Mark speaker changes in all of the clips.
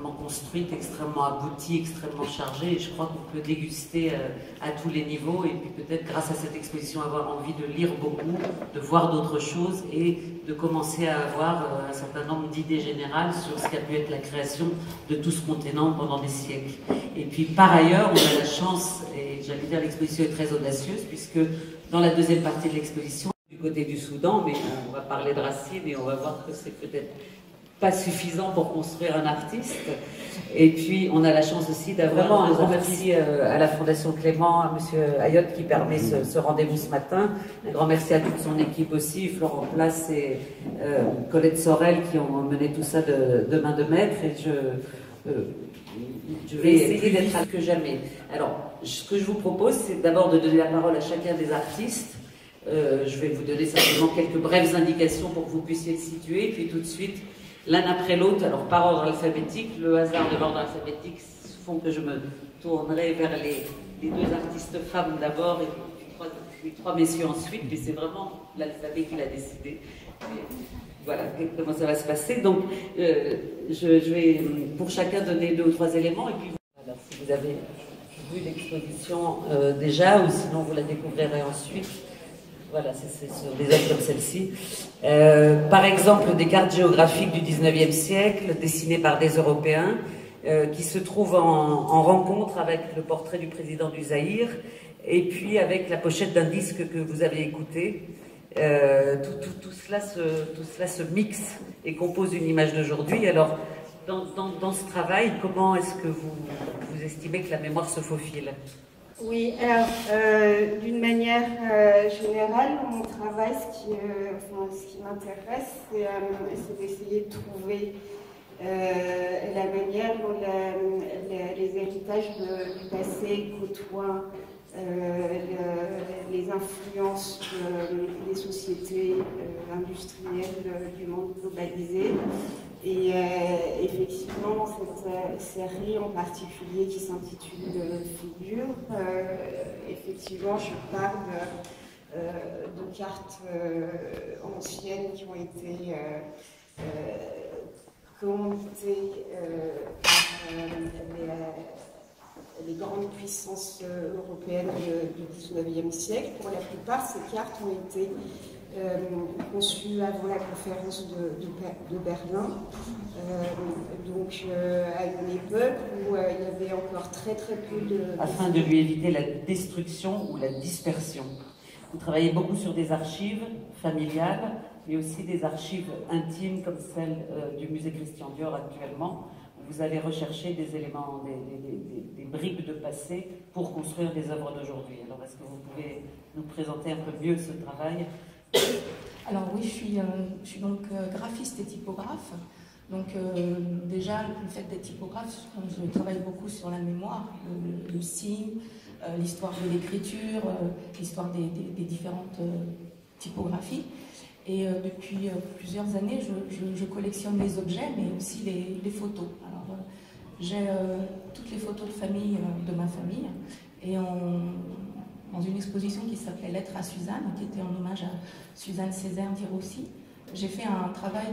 Speaker 1: extrêmement construite, extrêmement aboutie, extrêmement chargée, et je crois qu'on peut déguster à tous les niveaux, et puis peut-être grâce à cette exposition avoir envie de lire beaucoup, de voir d'autres choses, et de commencer à avoir un certain nombre d'idées générales sur ce qu'a pu être la création de tout ce continent pendant des siècles. Et puis par ailleurs, on a la chance, et j'allais dire l'exposition est très audacieuse, puisque dans la deuxième partie de l'exposition, du côté du Soudan, mais on va parler de racines et on va voir que c'est peut-être pas suffisant pour construire un artiste. Et puis on a la chance aussi d'avoir vraiment un grand merci à la Fondation Clément, à Monsieur Ayotte qui permet ce rendez-vous ce matin. Un grand merci à toute son équipe aussi, Florent Place et Colette Sorel qui ont mené tout ça de main de maître. Et je vais essayer d'être plus que jamais. Alors, ce que je vous propose, c'est d'abord de donner la parole à chacun des artistes. Je vais vous donner simplement quelques brèves indications pour que vous puissiez le situer, puis tout de suite, l'un après l'autre, alors par ordre alphabétique, le hasard de l'ordre alphabétique font que je me tournerai vers les deux artistes femmes d'abord et les trois messieurs ensuite, mais c'est vraiment l'alphabet qui l'a décidé. Mais voilà comment ça va se passer. Donc, je vais pour chacun donner 2 ou 3 éléments, et puis alors, si vous avez vu l'exposition déjà, ou sinon vous la découvrirez ensuite. Voilà, c'est sur des œuvres comme celle-ci. Par exemple, des cartes géographiques du 19e siècle, dessinées par des Européens, qui se trouvent en rencontre avec le portrait du président du Zaïre, et puis avec la pochette d'un disque que vous avez écouté. Tout cela se mixe et compose une image d'aujourd'hui. Alors, dans ce travail, comment est-ce que vous estimez que la mémoire se faufile ?
Speaker 2: Oui, alors d'une manière générale, mon travail, ce qui m'intéresse, c'est d'essayer de trouver la manière dont les héritages du passé côtoient les influences des sociétés industrielles du monde globalisé. Et effectivement, cette série en particulier qui s'intitule Figure, effectivement, je parle de cartes anciennes qui ont été commentées par les grandes puissances européennes du XIXe siècle. Pour la plupart, ces cartes ont été conçues avant la conférence de Berlin, donc à une époque où il y avait encore très peu de...
Speaker 1: Afin de lui éviter la destruction ou la dispersion. Vous travaillez beaucoup sur des archives familiales, mais aussi des archives intimes comme celle du musée Christian Dior actuellement. Vous allez rechercher des éléments, des bribes de passé pour construire des œuvres d'aujourd'hui. Alors, est-ce que vous pouvez nous présenter un peu mieux ce travail ?
Speaker 3: Alors oui, je suis donc graphiste et typographe. Donc déjà, le fait d'être typographe, je travaille beaucoup sur la mémoire, le signe, l'histoire de l'écriture, l'histoire des différentes typographies. Et depuis plusieurs années, je collectionne les objets, mais aussi les photos. Alors, j'ai toutes les photos de famille de ma famille, et dans une exposition qui s'appelait Lettres à Suzanne, qui était en hommage à Suzanne Césaire d'Irossi, j'ai fait un travail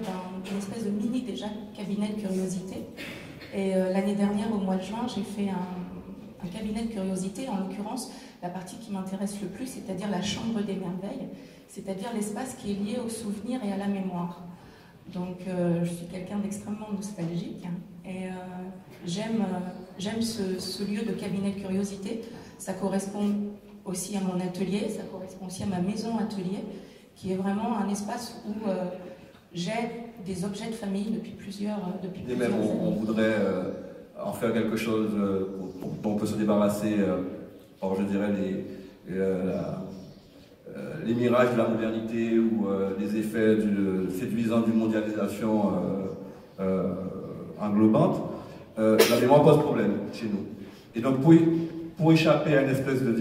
Speaker 3: d'une espèce de mini déjà cabinet de curiosité. Et l'année dernière, au mois de juin, j'ai fait un cabinet de curiosité, en l'occurrence la partie qui m'intéresse le plus, c'est-à-dire la chambre des merveilles, c'est-à-dire l'espace qui est lié au souvenir et à la mémoire. Donc je suis quelqu'un d'extrêmement nostalgique, et j'aime ce lieu de cabinet de curiosité. Ça correspond aussi à mon atelier, ça correspond aussi à ma maison atelier, qui est vraiment un espace où j'ai des objets de famille depuis plusieurs
Speaker 4: et même
Speaker 3: années.
Speaker 4: On voudrait en faire quelque chose dont on peut se débarrasser, or je dirais les mirages de la modernité ou les effets séduisants d'une mondialisation englobante. La mémoire pose problème chez nous. Et donc pour échapper à une espèce de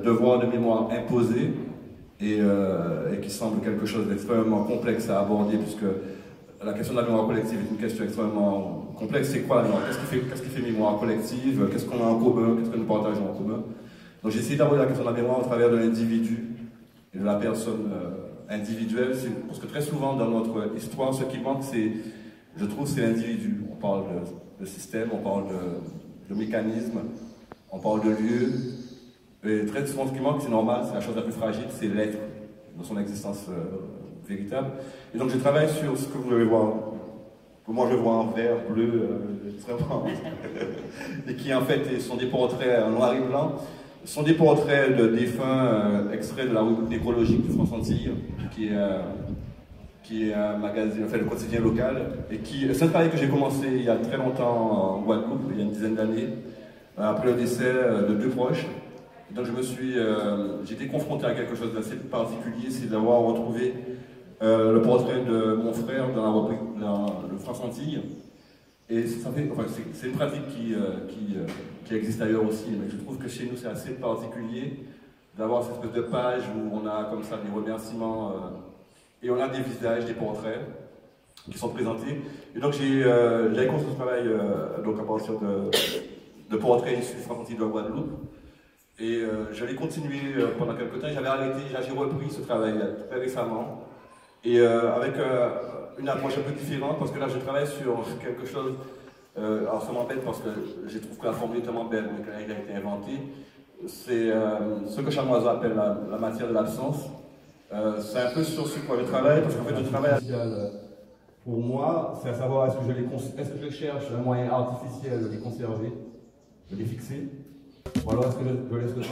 Speaker 4: devoir de mémoire imposé, et qui semble quelque chose d'extrêmement complexe à aborder, puisque la question de la mémoire collective est une question extrêmement complexe. C'est quoi la mémoire ? Qu'est-ce qui fait mémoire collective ? Qu'est-ce qu'on a en commun ? Qu'est-ce que nous partageons en commun ? Donc j'ai essayé d'aborder la question de la mémoire au travers de l'individu et de la personne individuelle, parce que très souvent dans notre histoire, ce qui manque, je trouve, c'est l'individu. On parle de système, on parle de mécanisme, on parle de lieu. Et très souvent, ce qui manque, c'est normal, c'est la chose la plus fragile, c'est l'être dans son existence véritable. Et donc, je travaille sur ce que vous allez voir, que moi je vois en vert, bleu, extrêmement, et qui en fait sont des portraits en noir et blanc. Ce sont des portraits de défunts extraits de la rubrique nécrologique de France Antilles, qui est un magazine, enfin le quotidien local, et c'est un travail que j'ai commencé il y a très longtemps en Guadeloupe, il y a une dizaine d'années, après le décès de deux proches. Et donc j'ai été confronté à quelque chose d'assez particulier, c'est d'avoir retrouvé le portrait de mon frère dans la rubrique de France Antilles. Et c'est une pratique qui existe ailleurs aussi, mais je trouve que chez nous c'est assez particulier d'avoir cette espèce de page où on a comme ça des remerciements et on a des visages, des portraits qui sont présentés. Et donc j'avais construit ce travail donc à partir de portraits issus de France Antilles de la Guadeloupe. Et j'allais continuer pendant quelques temps, j'avais arrêté, j'ai repris ce travail très récemment. Et avec une approche un peu différente, parce que là je travaille sur quelque chose, alors ça m'embête parce que je trouve que la formule est tellement belle, mais qu'elle a été inventée. C'est ce que Chamoiseau appelle la matière de l'absence. C'est un peu sur ce quoi je travaille, parce qu'en fait le travail pour moi, c'est à savoir est-ce que je cherche un moyen artificiel de les conserver, de les fixer, ou alors est-ce que je laisse le temps.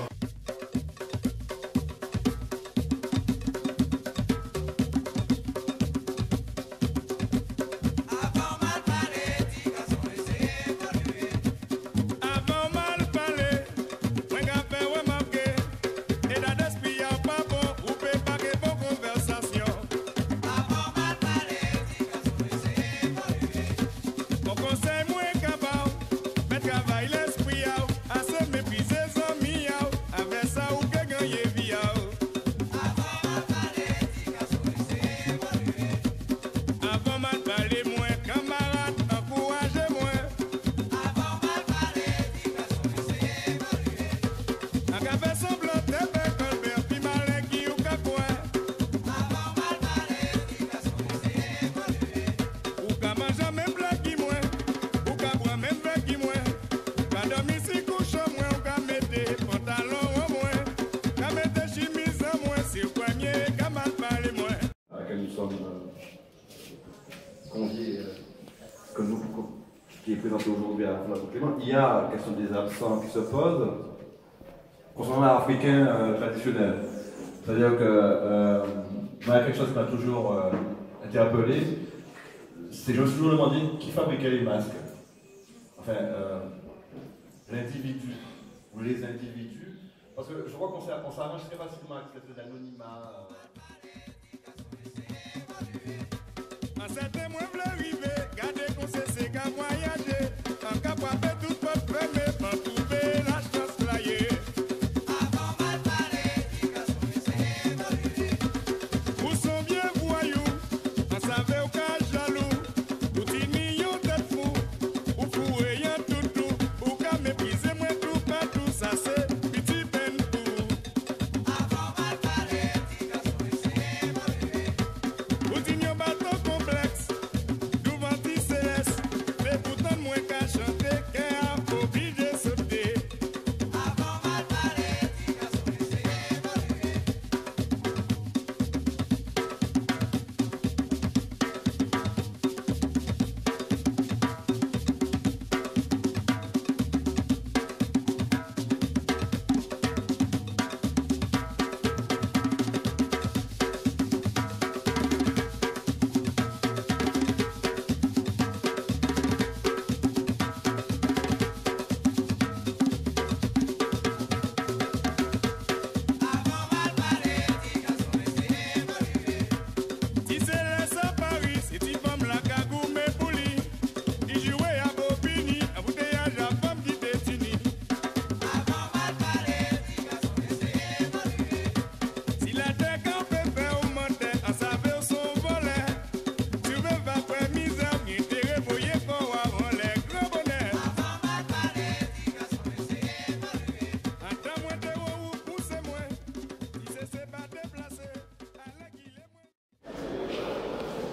Speaker 4: Qui est présenté aujourd'hui à la Fondation Clément, il y a la question des absents qui se pose concernant l'Africain traditionnel. C'est-à-dire que il y a quelque chose qui m'a toujours interpellé, c'est que je me suis toujours demandé qui fabriquait les masques. Enfin, l'individu ou les individus, parce que je crois qu'on s'arrange très facilement avec cette espèce d'anonymat.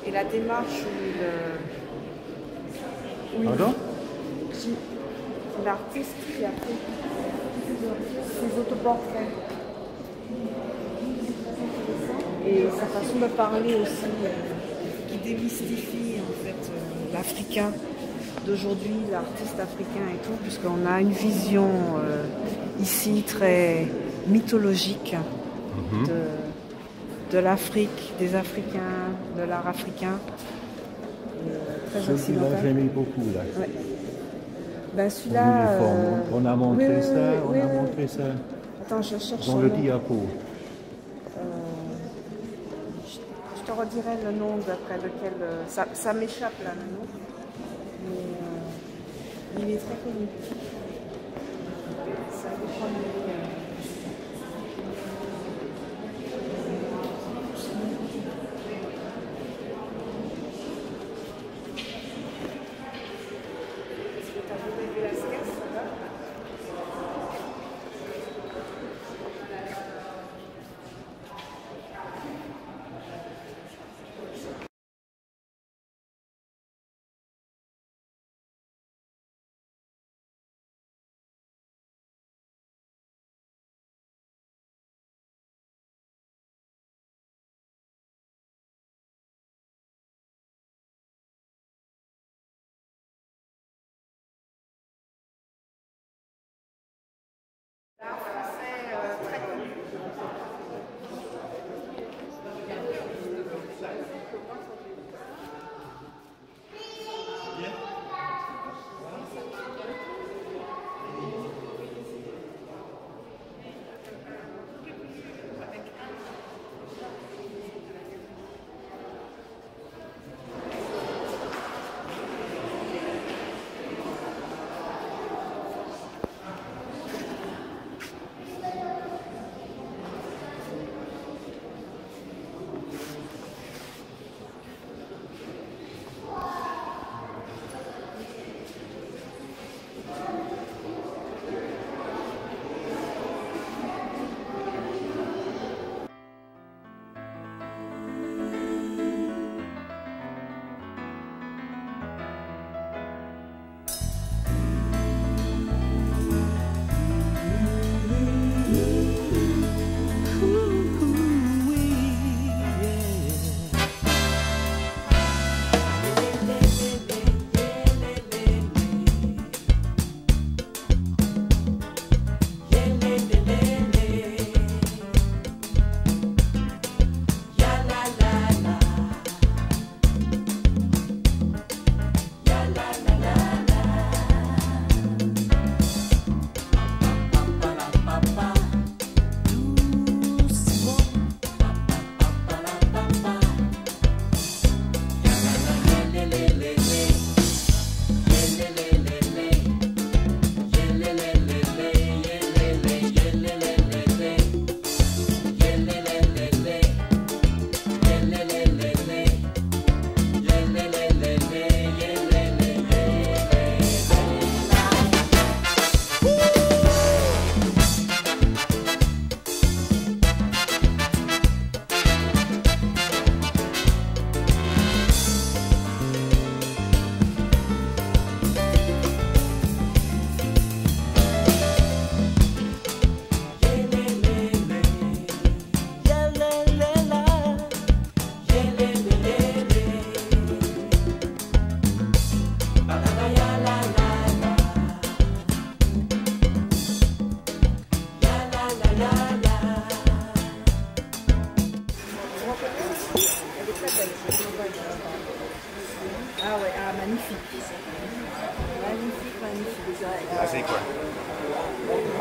Speaker 2: Et la démarche où
Speaker 5: Pardon?
Speaker 2: Gigi, l'artiste qui a fait ses autoportraits. Et sa façon de parler aussi, qui démystifie en fait l'Africain d'aujourd'hui, l'artiste africain et tout, puisqu'on a une vision ici très mythologique de l'Afrique, des Africains, de l'art africain. Très occidental.
Speaker 5: J'aime beaucoup là.
Speaker 2: Ouais. Ben celui-là.
Speaker 5: On a montré ça.
Speaker 2: Attends, je cherche.
Speaker 5: Dans le diapo.
Speaker 2: Je te redirai le nom d'après lequel. Ça m'échappe là le nom. Mais il est très connu. Ça dépend l'art français très connu. Ah ouais, ah magnifique. Magnifique, magnifique.
Speaker 5: Ah, c'est quoi?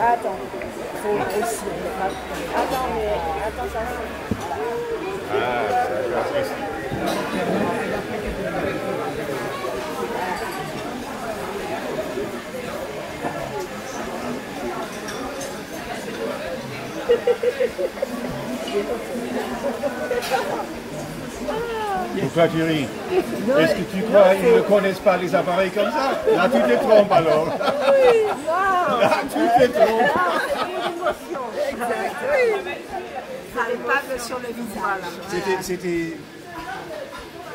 Speaker 2: Attends, faut aussi. Attends, mais attends, ça.
Speaker 5: Ah, ça va. Pourquoi tu ris? Est-ce que tu crois qu'ils ne connaissent pas les appareils comme ça? Là, tu te trompes alors.
Speaker 2: Oui, non.
Speaker 5: Là, tu te trompes.
Speaker 2: Exact, oui. Ça n'est pas que sur le visage.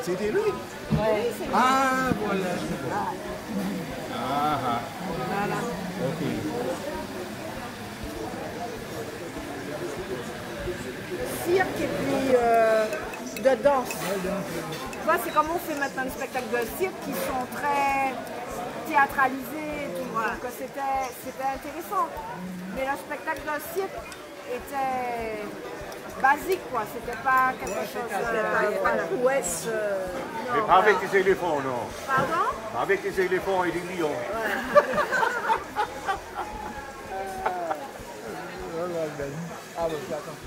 Speaker 5: C'était lui?
Speaker 6: Oui, c'est lui.
Speaker 5: Ah, voilà, je vois. Ah, ah.
Speaker 6: Voilà.
Speaker 5: Ok.
Speaker 6: Cirque et puis de danse. Tu vois, c'est comme on fait maintenant les spectacles de cirque qui sont très théâtralisés et tout. Donc c'était intéressant. Mais le spectacle de cirque était basique, quoi. C'était pas quelque chose pas de prouesse.
Speaker 5: Mais pas avec des éléphants, non.
Speaker 6: Pardon?
Speaker 5: Pas avec des éléphants et des lions.
Speaker 7: Ah, bah, attends.